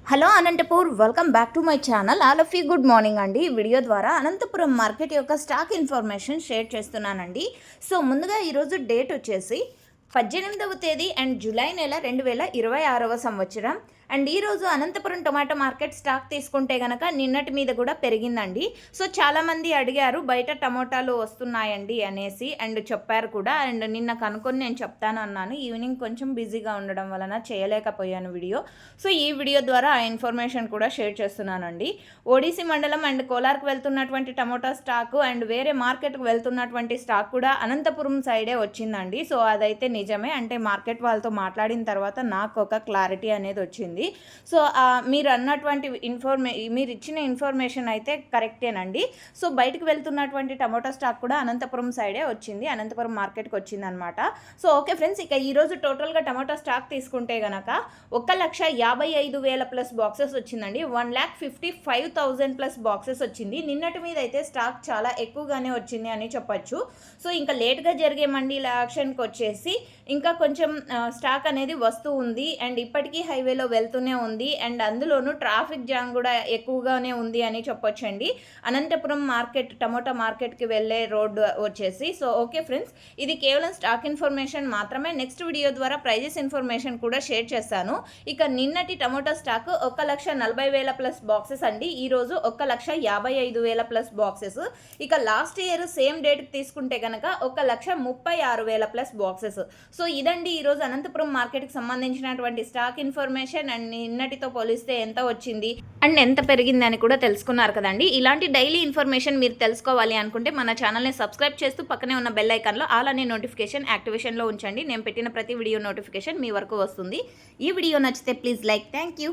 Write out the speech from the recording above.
Hello Anantapur, welcome back to my channel. All of you good morning అండి. ఈ video ద్వారా Anantapuram market యొక్క stock information share చేస్తున్నానండి. So ముందుగా ఈరోజు డేట్ వచ్చేసి 18వ తేదీ అండ్ జూలై నెల 2026వ సంవత్సరం. అండ్ ఈరోజు అనంతపురం టొమాటో మార్కెట్ స్టాక్ తీసుకుంటే కనుక నిన్నటి మీద కూడా పెరిగిందండి. సో చాలామంది అడిగారు బయట టమోటాలు వస్తున్నాయండి అనేసి, అండ్ చెప్పారు కూడా. అండ్ నిన్న కనుక్కొని నేను చెప్తాను అన్నాను. ఈవినింగ్ కొంచెం బిజీగా ఉండడం వలన చేయలేకపోయాను వీడియో. సో ఈ వీడియో ద్వారా ఆ ఇన్ఫర్మేషన్ కూడా షేర్ చేస్తున్నానండి. ఓడిసి మండలం అండ్ కోలార్కు వెళ్తున్నటువంటి టమోటా స్టాకు అండ్ వేరే మార్కెట్కు వెళ్తున్నటువంటి స్టాక్ కూడా అనంతపురం సైడే వచ్చిందండి. సో అదైతే నిజమే. అంటే మార్కెట్ వాళ్ళతో మాట్లాడిన తర్వాత నాకు ఒక క్లారిటీ అనేది వచ్చింది. సో మీరు అన్నటువంటి మీరు ఇచ్చిన ఇన్ఫర్మేషన్ అయితే కరెక్టేనండి. సో బయటకు వెళ్తున్నటువంటి టమోటా స్టాక్ కూడా అనంతపురం సైడే వచ్చింది, అనంతపురం మార్కెట్కి వచ్చింది అనమాట. సో ఓకే ఫ్రెండ్స్, ఇక ఈరోజు టోటల్గా టమోటా స్టాక్ తీసుకుంటే కనుక 1,55,000 ప్లస్ బాక్సెస్ వచ్చిందండి. 1,55,000 ప్లస్ బాక్సెస్ వచ్చింది. నిన్నటి మీద అయితే స్టాక్ చాలా ఎక్కువగానే వచ్చింది అని చెప్పచ్చు. సో ఇంకా లేట్గా జరిగే మండీల యాక్షన్కి వచ్చేసి ఇంకా కొంచెం స్టాక్ అనేది వస్తూ ఉంది. అండ్ ఇప్పటికీ హైవేలో వెళ్తూనే ఉంది. అండ్ అందులోనూ ట్రాఫిక్ జామ్ కూడా ఎక్కువగానే ఉంది అని చెప్పొచ్చండి అనంతపురం మార్కెట్, టమోటా మార్కెట్కి వెళ్ళే రోడ్డు వచ్చేసి. సో ఓకే ఫ్రెండ్స్, ఇది కేవలం స్టాక్ ఇన్ఫర్మేషన్ మాత్రమే. నెక్స్ట్ వీడియో ద్వారా ప్రైజెస్ ఇన్ఫర్మేషన్ కూడా షేర్ చేస్తాను. ఇక నిన్నటి టమోటా స్టాక్ 1,40,000 ప్లస్ బాక్సెస్ అండి. ఈరోజు 1,55,000 ప్లస్ బాక్సెస్. ఇక లాస్ట్ ఇయర్ సేమ్ డేట్కి తీసుకుంటే కనుక 1,36,000 ప్లస్ బాక్సెస్. సో ఇదండి ఈరోజు అనంతపురం మార్కెట్కి సంబంధించినటువంటి స్టాక్ ఇన్ఫర్మేషన్. అండ్ నిన్నటితో పోలిస్తే ఎంత వచ్చింది అండ్ ఎంత పెరిగింది అని కూడా తెలుసుకున్నారు కదండి. ఇలాంటి డైలీ ఇన్ఫర్మేషన్ మీరు తెలుసుకోవాలి అనుకుంటే మన ఛానల్ని సబ్స్క్రైబ్ చేస్తూ పక్కనే ఉన్న బెల్ ఐకాన్లో ఆల్ అనే నోటిఫికేషన్ యాక్టివేషన్లో ఉంచండి. నేను పెట్టిన ప్రతి వీడియో నోటిఫికేషన్ మీ వరకు వస్తుంది. ఈ వీడియో నచ్చితే ప్లీజ్ లైక్. Thank you.